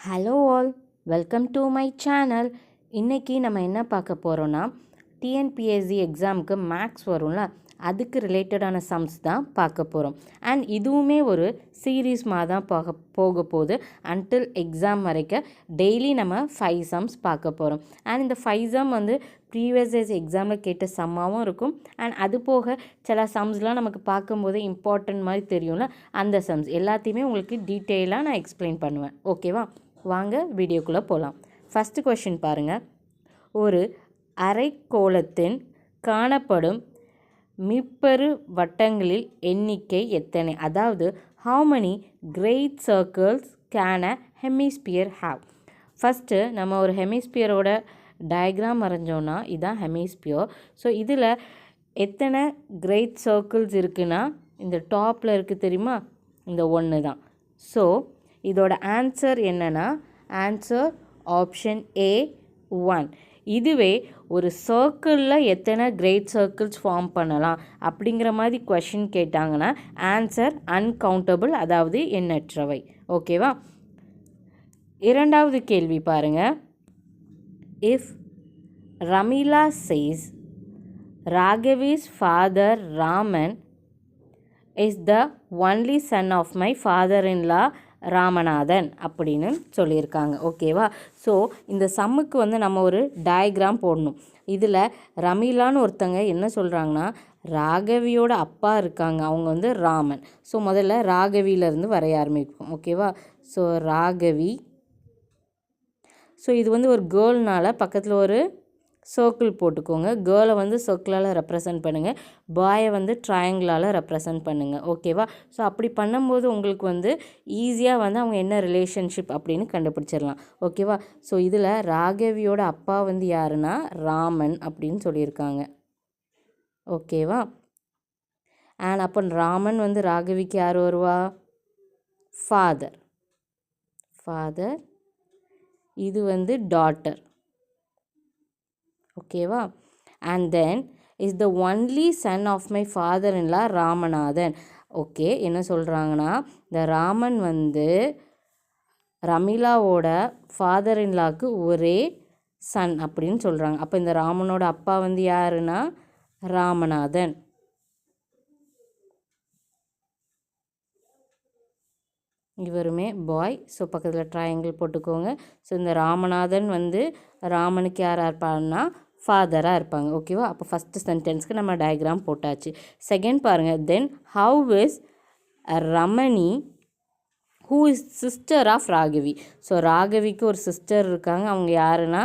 Hello all, welcome to my channel. இன்றைக்கி நம்ம என்ன பார்க்க போகிறோன்னா, டிஎன்பிஎஸ்சி எக்ஸாமுக்கு மேக்ஸ் வரும்ல, அதுக்கு ரிலேட்டடான சம்ஸ் தான் பார்க்க போகிறோம். அண்ட் இதுவுமே ஒரு சீரீஸ் மாதிரி தான் போக போகுது. அன்டில் எக்ஸாம் வரைக்கும் டெய்லி நம்ம 5 சம்ஸ் பார்க்க போகிறோம். அண்ட் இந்த 5 சம் வந்து ப்ரீவியஸ் இயர்ஸ் எக்ஸாமில் கேட்ட சம்மாகவும் இருக்கும். அண்ட் அது போக சில சம்ஸ்லாம் நமக்கு பார்க்கும்போது இம்பார்ட்டன்ட் மாதிரி தெரியும்ல, அந்த சம்ஸ் எல்லாத்தையுமே உங்களுக்கு டீட்டெயிலாக நான் எக்ஸ்பிளைன் பண்ணுவேன். ஓகேவா? வாங்க வீடியோக்குள்ளே போகலாம். ஃபஸ்ட்டு கொஷின் பாருங்கள். ஒரு அரைக்கோளத்தின் காணப்படும் மிப்பெரு வட்டங்களில் எண்ணிக்கை எத்தனை? அதாவது how many great circles can a hemisphere have? First நம்ம ஒரு ஹெமிஸ்பியரோட டயக்ராம் வரைஞ்சோன்னா இதுதான் ஹெமிஸ்பியர். ஸோ இதில் எத்தனை கிரேட் சர்க்கிள்ஸ் இருக்குன்னா இந்த டாப்பில் இருக்குது தெரியுமா, இந்த ஒன்று தான். ஸோ இதோட ஆன்சர் என்னென்னா, ஆன்சர் ஆப்ஷன் A 1. இதுவே ஒரு சர்க்கிளில் எத்தனை கிரேட் சர்க்கிள்ஸ் ஃபார்ம் பண்ணலாம் அப்படிங்கிற மாதிரி கொஷின் கேட்டாங்கன்னா ஆன்சர் அன்கவுண்டபிள், அதாவது எண்ணற்றவை. ஓகேவா? இரண்டாவது கேள்வி பாருங்கள். If Ramila says Raghavi's father Raman is the only son of my father in law Ramanathan அப்படின்னு சொல்லியிருக்காங்க. ஓகேவா? ஸோ இந்த சம்முக்கு வந்து நம்ம ஒரு டயக்ராம் போடணும். இதில் ரமீலான்னு ஒருத்தங்க என்ன சொல்கிறாங்கன்னா, ராகவியோட அப்பா இருக்காங்க, அவங்க வந்து ராமன். ஸோ முதல்ல ராகவியிலேருந்து வரைய ஆரம்பிக்கும். ஓகேவா? ஸோ ராகவி. ஸோ இது வந்து ஒரு கேர்ள்னால் பக்கத்தில் ஒரு சர்க்கிள் போட்டுக்கோங்க. கேர்ளை வந்து சர்க்கிளால் ரெப்ரசன்ட் பண்ணுங்கள், பாயை வந்து ட்ரையாங்கிளால் ரெப்ரசன்ட் பண்ணுங்கள். ஓகேவா? ஸோ அப்படி பண்ணும்போது உங்களுக்கு வந்து ஈஸியாக வந்து அவங்க என்ன ரிலேஷன்ஷிப் அப்படின்னு கண்டுபிடிச்சிடலாம். ஓகேவா? ஸோ இதில் ராகவியோட அப்பா வந்து யாருன்னா ராமன் அப்படின்னு சொல்லியிருக்காங்க. ஓகேவா? அண்ட் அப்போ ராமன் வந்து ராகவிக்கு யார் வருவா? ஃபாதர். இது வந்து டாட்டர். ஓகேவா? And then is the only son of my father in law Ramanathan. Okay, என்ன சொல்கிறாங்கன்னா, இந்த ராமன் வந்து ரமீலாவோட ஃபாதர் இன் லாக்கு ஒரே சன் அப்படின்னு சொல்கிறாங்க. அப்போ இந்த ராமனோட அப்பா வந்து யாருன்னா ராமநாதன். இவருமே பாய். ஸோ பக்கத்தில் ட்ரையாங்கிள் போட்டுக்கோங்க. ஸோ இந்த ராமநாதன் வந்து ராமனுக்கு யாராக இருப்பாங்கன்னா ஃபாதராக இருப்பாங்க. ஓகேவா? அப்போ ஃபஸ்ட்டு சென்டென்ஸ்க்கு நம்ம டயக்ராம் போட்டாச்சு. செகண்ட் பாருங்கள். Then how is Ramani who is sister of Raghavi? So ராகவிக்கு ஒரு சிஸ்டர் இருக்காங்க, அவங்க யாருன்னா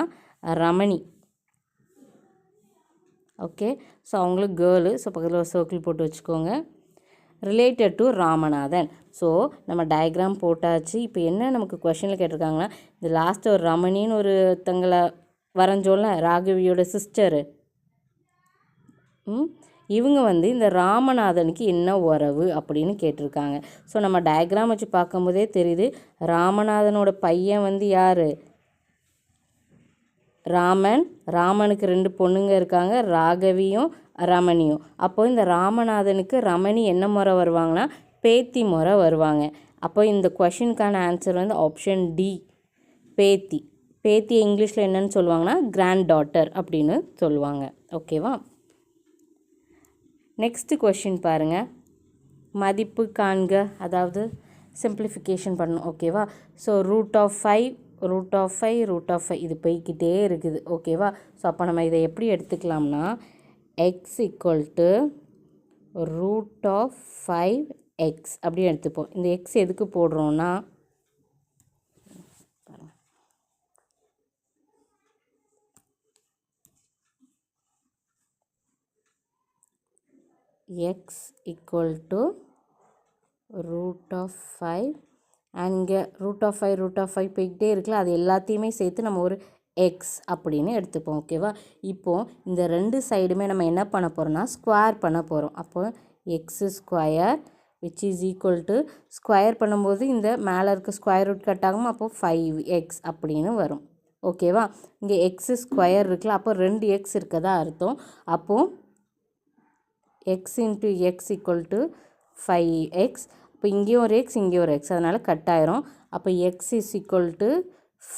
ரமணி. ஓகே, ஸோ அவங்களுக்கு கேர்ளு. ஸோ பக்கத்தில் ஒரு சர்க்கிள் போட்டு வச்சுக்கோங்க. Related to Ramanathan. ஸோ நம்ம டயக்ராம் போட்டாச்சு. இப்போ என்ன நமக்கு கொஷனில் கேட்டிருக்காங்கன்னா, இந்த லாஸ்ட்டு ஒரு ரமணின்னு ஒருத்தங்களை வரைஞ்சோம்ல, ராகவியோட சிஸ்டரு, இவங்க வந்து இந்த ராமநாதனுக்கு என்ன உறவு அப்படின்னு கேட்டிருக்காங்க. ஸோ நம்ம டயக்ராம் வச்சு பார்க்கும்போதே தெரியுது, ராமநாதனோட பையன் வந்து யார்? ராமன். ராமனுக்கு 2 பொண்ணுங்க இருக்காங்க, ராகவியும் ரமணியும். அப்போது இந்த ராமநாதனுக்கு ரமணி என்ன முறை வருவாங்கன்னா பேத்தி முறை வருவாங்க. அப்போ இந்த கொஷினுக்கான ஆன்சர் வந்து ஆப்ஷன் டி, பேத்தி. பேத்தி இங்கிலீஷில் என்னன்னு சொல்லுவாங்கன்னா கிராண்ட் டாட்டர் அப்படின்னு சொல்லுவாங்க. ஓகேவா? நெக்ஸ்ட்டு கொஷின் பாருங்கள். மதிப்பு காண்க, அதாவது சிம்பிளிஃபிகேஷன் பண்ணணும். ஓகேவா? ஸோ ரூட் ஆஃப் ஃபைவ் இது போய்கிட்டே இருக்குது. ஓகேவா? ஸோ அப்போ நம்ம இதை எப்படி எடுத்துக்கலாம்னா, x equal to root of 5x அப்படி எடுத்துப்போம். இந்த எக்ஸ் எதுக்கு போடுறோன்னா, x equal to root of 5 and இங்கே ரூட் ஆஃப் 5 போய்கிட்டே இருக்குல்ல, அது எல்லாத்தையுமே சேர்த்து நம்ம ஒரு எக்ஸ் அப்படின்னு எடுத்துப்போம். ஓகேவா? இப்போது இந்த 2 சைடுமே நம்ம என்ன பண்ண போகிறோம்னா ஸ்கொயர் பண்ண போகிறோம். அப்போ X square which is equal to, square பண்ணும்போது இந்த மேலே இருக்க ஸ்கொயர் ரூட் கட் ஆகும், அப்போது 5x அப்படின்னு வரும். ஓகேவா? இங்கே எக்ஸ் ஸ்கொயர் இருக்குல்ல, அப்போ 2x இருக்கதா அர்த்தம். அப்போது X into X equal to 5x. இப்போ இங்கேயும் ஒரு எக்ஸ், இங்கேயும் ஒரு எக்ஸ், அதனால் கட் ஆயிரும். அப்போ x இஸ் ஈக்குவல் டு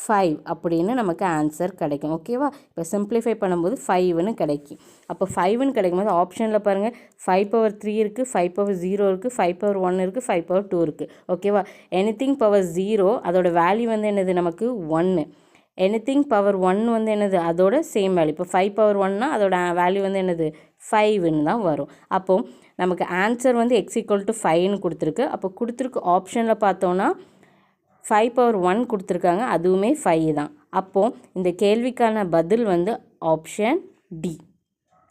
5 அப்படின்னு நமக்கு ஆன்சர் கிடைக்கும். ஓகேவா? இப்போ சிம்பிளிஃபை பண்ணும்போது 5ன்னு கிடைக்கும். அப்போ 5ன்னு கிடைக்கும்போது ஆப்ஷனில் பாருங்கள் 5/3 இருக்குது, 5/0 இருக்குது, 5/1 இருக்குது, 5/2 இருக்குது. ஓகேவா? எனிதிங் பவர் 0 அதோட வேல்யூ வந்து என்னது நமக்கு 1. எனிதிங் பவர் 1 வந்து என்னது அதோட சேம் வேல்யூ. இப்போ 5/1னா அதோட வேல்யூ வந்து என்னது 5ன்னு தான் வரும். அப்போது நமக்கு ஆன்சர் வந்து x ஈக்குவல் டு 5ன்னு கொடுத்துருக்கு. அப்போ கொடுத்துருக்கு ஆப்ஷனில் பார்த்தோன்னா 5/1 கொடுத்துருக்காங்க, அதுவுமே 5 தான். அப்போது இந்த கேள்விக்கான பதில் வந்து option D.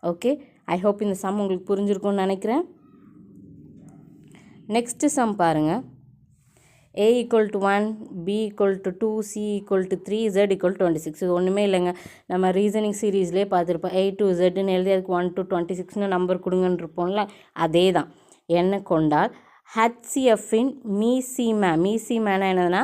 Okay, I hope இந்த சம் உங்களுக்கு புரிஞ்சிருக்கும்னு நினைக்கிறேன். நெக்ஸ்ட்டு சம் பாருங்கள். a equal to 1, b equal to 2, c equal to 3, z equal to 26. இது ஒன்றுமே இல்லைங்க, நம்ம ரீசனிங் சீரீஸ்லேயே பார்த்துருப்போம். a to zன்னு எழுதி அதுக்கு 1 to 26ன்னு நம்பர் கொடுங்கன்னு இருப்போம்ல, அதே தான். என்ன கொண்டால் ஹச்சிஎஃப்பின் மீசிமேனா என்னதுன்னா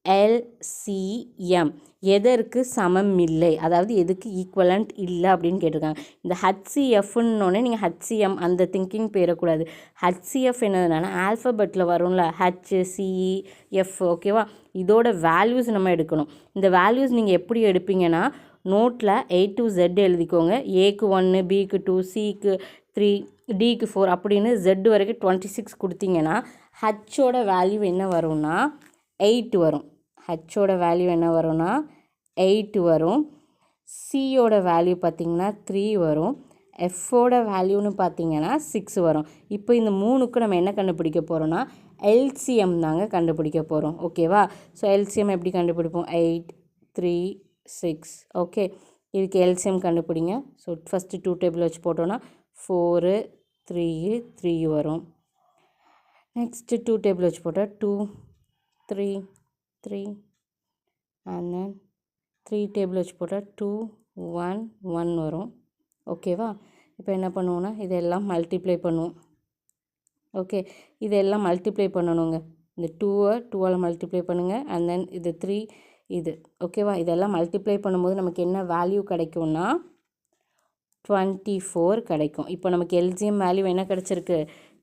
LCM எதற்கு சமம் இல்லை, அதாவது எதுக்கு ஈக்குவலண்ட் இல்லை அப்படின்னு கேட்டிருக்காங்க. இந்த HCFன்னொன்னே நீங்கள் HCM அந்த திங்கிங் போயிடக்கூடாது. HCF என்னதுன்னா ஆல்ஃபபெட்டில் வரும்ல HCEF. ஓகேவா? இதோட வேல்யூஸ் நம்ம எடுக்கணும். இந்த வேல்யூஸ் நீங்கள் எப்படி எடுப்பீங்கன்னா நோட்டில் A to Z எழுதிக்கோங்க. ஏக்கு 1, பிக்கு 2, சிக்கு 3, டிக்கு 4 அப்படின்னு Z வரைக்கும் 26 கொடுத்தீங்கன்னா ஹச்சோட வேல்யூ என்ன வரும்னா 8 வரும். ஹச்சோட வேல்யூ என்ன வரும்னா 8 வரும். சியோட வேல்யூ பார்த்திங்கன்னா 3 வரும். எஃப்போட வேல்யூன்னு பார்த்தீங்கன்னா 6 வரும். இப்போ இந்த மூணுக்கு நம்ம என்ன கண்டுபிடிக்க போகிறோம்னா எல்சிஎம் தாங்க கண்டுபிடிக்க போகிறோம். ஓகேவா? ஸோ எல்சிஎம் எப்படி கண்டுபிடிப்போம்? 8, 3, 6. ஓகே, இதுக்கு எல்சிஎம் கண்டுபிடிங்க. ஸோ ஃபஸ்ட்டு 2 டேபிள் வச்சு போட்டோன்னா 4, 3, 3 வரும். நெக்ஸ்ட்டு 2 டேபிள் வச்சு போட்டால் 2, 3, 3 and then 3 டேபிள் வச்சு போட்டால் 2, 1, 1 வரும். ஓகேவா? இப்போ என்ன பண்ணுவோன்னா இதெல்லாம் மல்டிப்ளை பண்ணுவோம். ஓகே, இதெல்லாம் மல்டிப்ளை பண்ணணுங்க. இந்த 2-ஐ 2ஆல் மல்டிப்ளை பண்ணுங்கள். அண்ட் தென் இது 3 இது. ஓகேவா? இதெல்லாம் மல்டிப்ளை பண்ணும்போது நமக்கு என்ன வேல்யூ கிடைக்கும்னா 24 கிடைக்கும். இப்போ நமக்கு எல்சிஎம் வேல்யூ என்ன கிடச்சிருக்கு?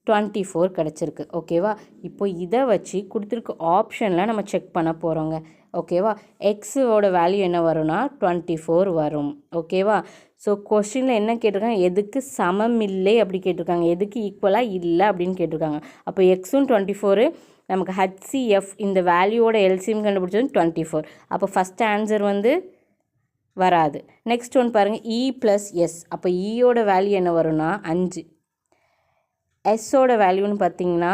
24 கிடச்சிருக்கு. ஓகேவா? இப்போ இதை வச்சு கொடுத்துருக்க ஆப்ஷனில் நம்ம செக் பண்ண போகிறோங்க. ஓகேவா? எக்ஸோட வேல்யூ என்ன வரும்னா 24 வரும். ஓகேவா? ஸோ கொஸ்டினில் என்ன கேட்டிருக்காங்க? எதுக்கு சமம் இல்லை அப்படி கேட்டிருக்காங்க, எதுக்கு ஈக்குவலாக இல்லை அப்படின்னு கேட்டிருக்காங்க. அப்போ எக்ஸும் 24, நமக்கு ஹச்சிஎஃப் இந்த வேல்யூவோட எல்சிஎம் கண்டுபிடிச்சது 24. அப்போ ஃபஸ்ட் ஆன்சர் வந்து வராது. நெக்ஸ்ட் ஒன் பாருங்கள், இ ப்ளஸ் எஸ். அப்போ ஈயோட வேல்யூ என்ன வரும்னா 5. எஸ்ஸோட வேல்யூன்னு பார்த்தீங்கன்னா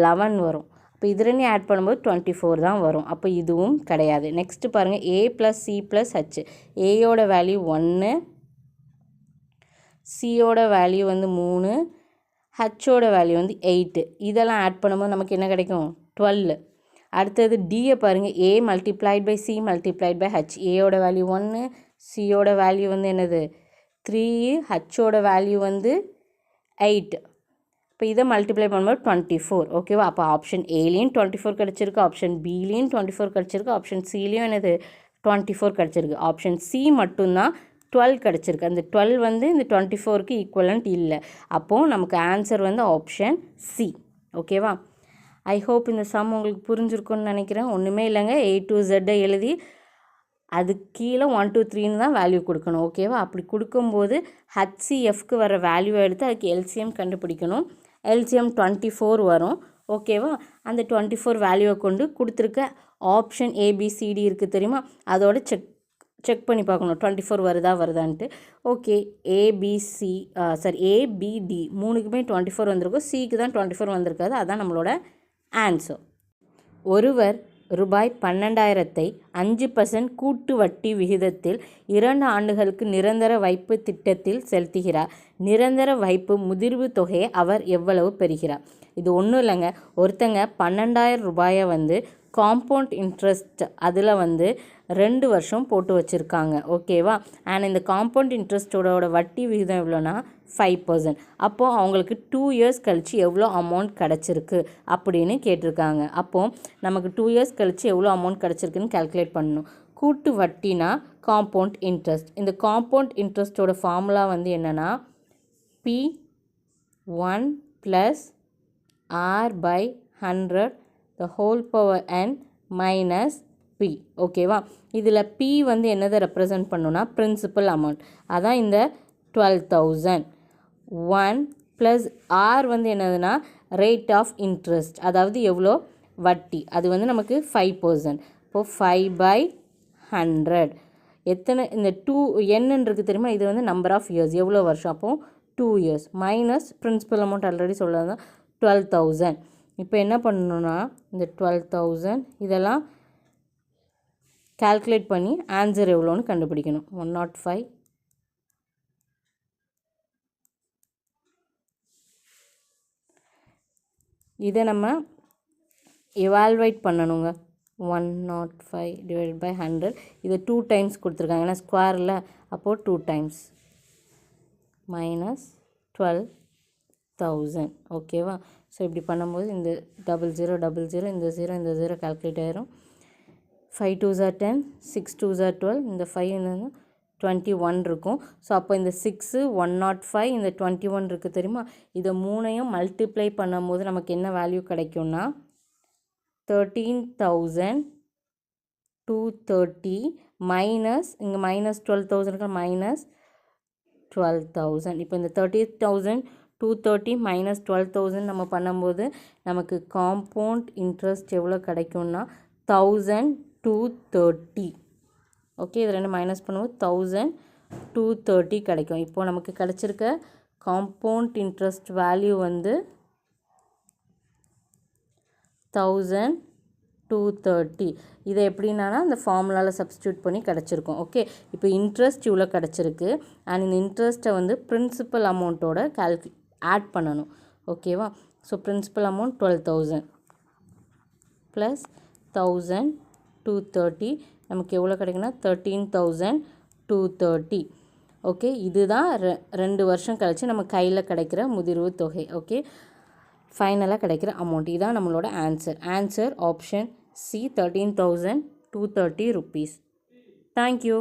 11 வரும். அப்போ இது ரெண்டையும் ஆட் பண்ணும்போது 24 தான் வரும். அப்போ இதுவும் கிடையாது. நெக்ஸ்ட்டு பாருங்கள், A plus C plus H. ஏயோட வேல்யூ 1, சியோட வேல்யூ வந்து 3, ஹச்சோட வேல்யூ வந்து 8. இதெல்லாம் ஆட் பண்ணும்போது நமக்கு என்ன கிடைக்கும்? 12. அடுத்தது டியை பாருங்கள், A multiplied by C multiplied by H. ஏயோட வேல்யூ 1, சியோட வேல்யூ வந்து என்னது 3, ஹச்சோட வேல்யூ வந்து 8. இப்போ இதை மல்டிப்ளை பண்ணும்போது 24. ஓகேவா? அப்போ ஆப்ஷன் ஏலேயும் 24 கிடச்சிருக்கு, ஆப்ஷன் பிலேயும் 24 கிடச்சிருக்கு, ஆப்ஷன் சிலேயும் என்னது 24 கிடச்சிருக்கு. ஆப்ஷன் சி மட்டும்தான் 12 கிடச்சிருக்கு. அந்த 12 வந்து இந்த 24க்கு ஈக்குவலண்ட் இல்லை. அப்போது நமக்கு ஆன்சர் வந்து ஆப்ஷன் சி. ஓகேவா? ஐ ஹோப் இந்த சம் உங்களுக்கு புரிஞ்சிருக்குன்னு நினைக்கிறேன். ஒன்றுமே இல்லைங்க, A to Z எழுதி அதுக்கு கீழே 1, 2, 3ன்னு தான் வேல்யூ கொடுக்கணும். ஓகேவா? அப்படி கொடுக்கும்போது ஹச்சிஎஃப்க்கு வர வேல்யூவை எடுத்து அதுக்கு எல்சிஎம் கண்டுபிடிக்கணும். எல்சிஎம் 24 வரும். ஓகேவா? அந்த 24 வேல்யூவை கொண்டு கொடுத்துருக்க ஆப்ஷன் ஏபிசிடி இருக்குது தெரியுமா, அதோட செக் பண்ணி பார்க்கணும் 24 வருதான்ட்டு. ஓகே, ஏபிடி மூணுக்குமே 24 வந்திருக்கும், சிக்கு தான் 24 வந்திருக்காது. அதான் நம்மளோட ஆன்சர். ஒருவர் ரூபாய் 12,000 5% கூட்டு வட்டி விகிதத்தில் 2 ஆண்டுகளுக்கு நிரந்தர வைப்பு திட்டத்தில் செலுத்துகிறார். நிரந்தர வைப்பு முதிர்வு தொகையை அவர் எவ்வளவு பெறுகிறார்? இது ஒன்றும் இல்லைங்க, ஒருத்தங்க 12,000 ரூபாயை வந்து காம்பவுண்ட் இன்ட்ரெஸ்ட் அதில் வந்து 2 வருஷம் போட்டு வச்சுருக்காங்க. ஓகேவா? அண்ட் இந்த காம்பவுண்ட் இன்ட்ரெஸ்ட்டோட வட்டி விகிதம் எவ்வளோனா 5%. அப்போது அவங்களுக்கு 2 இயர்ஸ் கழித்து எவ்வளோ அமௌண்ட் கிடச்சிருக்கு அப்படின்னு கேட்டிருக்காங்க. அப்போது நமக்கு 2 இயர்ஸ் கழித்து எவ்வளோ அமௌண்ட் கிடச்சிருக்குன்னு கால்குலேட் பண்ணணும். கூட்டு வட்டினா காம்பவுண்ட் இன்ட்ரெஸ்ட். இந்த காம்பவுண்ட் இன்ட்ரெஸ்ட்டோட ஃபார்முலா வந்து என்னென்னா P1 + R/100 the whole power n minus P. ஓகேவா? இதில் பி வந்து என்னதை ரெப்ரசன்ட் பண்ணுன்னா பிரின்சிபல் அமௌண்ட். அதான் இந்த 12,000. 1 ப்ளஸ் ஆர் வந்து என்னதுன்னா ரேட் ஆஃப் இன்ட்ரெஸ்ட், அதாவது எவ்வளோ வட்டி, அது வந்து நமக்கு 5%. இப்போது 5/100 எத்தனை இந்த 2 என்னன்றது தெரியுமா? இது வந்து நம்பர் ஆஃப் இயர்ஸ், எவ்வளோ வருஷம், அப்போது 2 years minus principal amount already சொல்லலாம் 12,000. இப்போ என்ன பண்ணணுன்னா இந்த 12,000 இதெல்லாம் கால்குலேட் பண்ணி ஆன்சர் எவ்வளோன்னு கண்டுபிடிக்கணும். 105 இதை நம்ம எவால்வேட் பண்ணணுங்க. 105 டிவைட் பை 100 இதை 2 times கொடுத்துருக்காங்க, ஏன்னா ஸ்கொயரில், அப்போது 2 times மைனஸ் 12,000. ஓகேவா? ஸோ இப்படி பண்ணும்போது இந்த 0000 இந்த 0 கால்குலேட் ஆயிரும். 5 2s are 10, 6 2s are 12, இந்த 5 என்னன்னா 21 இருக்கும். ஸோ அப்போ இந்த 6 105 இந்த 21 இருக்குது தெரியுமா? இதை மூணையும் மல்டிப்ளை பண்ணும்போது நமக்கு என்ன வேல்யூ கிடைக்கும்னா 13,230 மைனஸ் இங்கே மைனஸ் 12,000 மைனஸ் 12,000. இப்போ இந்த 13,230 மைனஸ் 12,000 நம்ம பண்ணும்போது நமக்கு காம்பவுண்ட் இன்ட்ரெஸ்ட் எவ்வளோ கிடைக்கும்னா 1,230. ஓகே, இது ரெண்டு மைனஸ் பண்ணும்போது 1,230 கிடைக்கும். இப்போது நமக்கு கிடச்சிருக்க காம்பவுண்ட் இன்ட்ரெஸ்ட் வேல்யூ வந்து 1,230. இதை எப்படின்னா அந்த ஃபார்முலாவில் சப்ஸ்டியூட் பண்ணி கிடச்சிருக்கும். ஓகே, இப்போ இன்ட்ரெஸ்ட் இவ்வளோ கிடச்சிருக்கு. அண்ட் இந்த இன்ட்ரெஸ்ட்டை வந்து பிரின்சிபல் அமௌண்ட்டோட ஆட் பண்ணணும். ஓகேவா? ஸோ பிரின்சிபல் அமௌண்ட் 12,000 ப்ளஸ் 1,230 நமக்கு எவ்வளோ கிடைக்குன்னா 13,230. ஓகே, இதுதான் 2 வருஷம் கழித்து நம்ம கையில் கிடைக்கிற முதிர்வு தொகை. ஓகே, ஃபைனலாக கிடைக்கிற அமௌண்ட் இதுதான் நம்மளோட answer option C 13,230 rupees. Thank you.